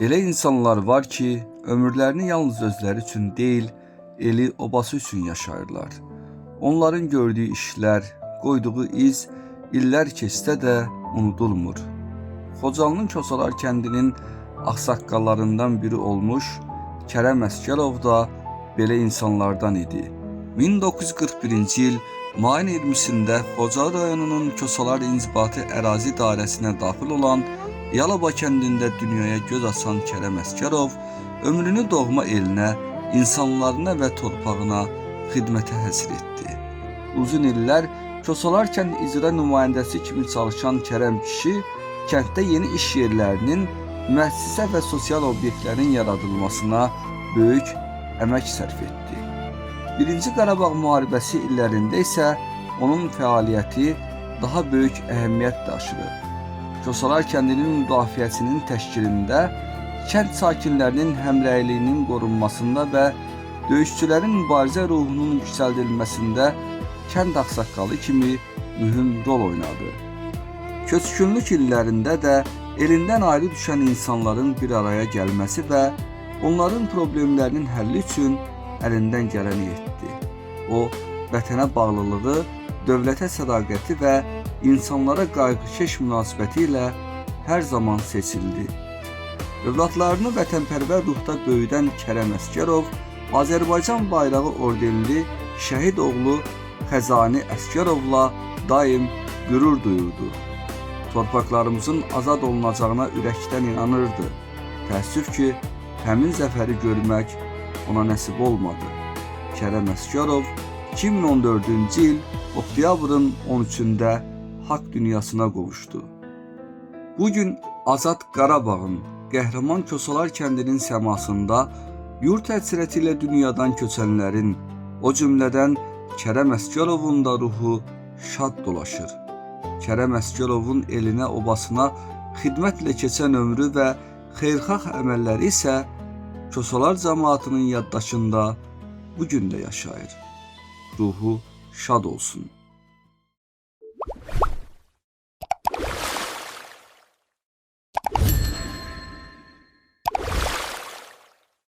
Elə insanlar var ki, ömürlərini yalnız özləri üçün deyil, eli obası üçün yaşayırlar. Onların gördüyü işlər, qoyduğu iz illər keçsə də unudulmur. Xocalının Kosalar kəndinin ağsaqqallarından biri olmuş Kərəm Əsgərov da belə insanlardan idi. 1941-ci il mayın 20-sində Xocalı rayonunun Kosalar İnzibati Ərazi dairəsinə daxil olan Yalaba kəndində dünyaya göz açan Kərəm Əsgərov ömrünü doğma elinə, insanlarına və torpağına xidmətə həsr etdi. Uzun illər Kosalar kənd icra nümayəndəsi kimi çalışan Kərəm kişi kənddə yeni iş yerlərinin, müəssisə və sosial obyektlərin yaradılmasına böyük əmək sərf etdi. Birinci Qarabağ müharibəsi illərində isə onun fəaliyyəti daha böyük əhəmiyyət daşıdı. Kosalar kəndinin müdafiəsinin təşkilində, kənd sakinlərinin həmrəyliyinin qorunmasında və döyüşçülərin mübarizə ruhunun yüksəldilməsində kənd ağsaqqalı kimi mühüm rol oynadı. Köçkünlük illərində də elindən ayrı düşən insanların bir araya gəlməsi və onların problemlərinin həlli üçün əlindən gələni etdi. O, vətənə bağlılığı, dövlətə sədaqəti və insanlara qayğıkeş münasibəti ilə hər zaman seçildi. Övladlarını vətənpərvər ruhda böyüdən Kərəm Əsgərov, Azərbaycan bayrağı ordenli şəhid oğlu Xəzani Əsgərovla daim qürur duyurdu. Torpaqlarımızın azad olunacağına ürəkdən inanırdı. Təəssüf ki, həmin zəfəri görmək ona nəsib olmadı. Kərəm Əsgərov 2014-cü il oktyabrın 13-də haqq dünyasına qovuşdu. Bugün Azad Qarabağın, qəhrəman Kosalar kəndinin səmasında yurt həsrəti ilə dünyadan köçənlərin, o cümlədən Kərəm Əsgərovun da ruhu şad dolaşır. Kərəm Əsgərovun elinə, obasına xidmətlə keçən ömrü və xeyirxah əməlləri isə Kosalar cəmaatının yaddaşında bugün də yaşayır. Ruhu şad olsun.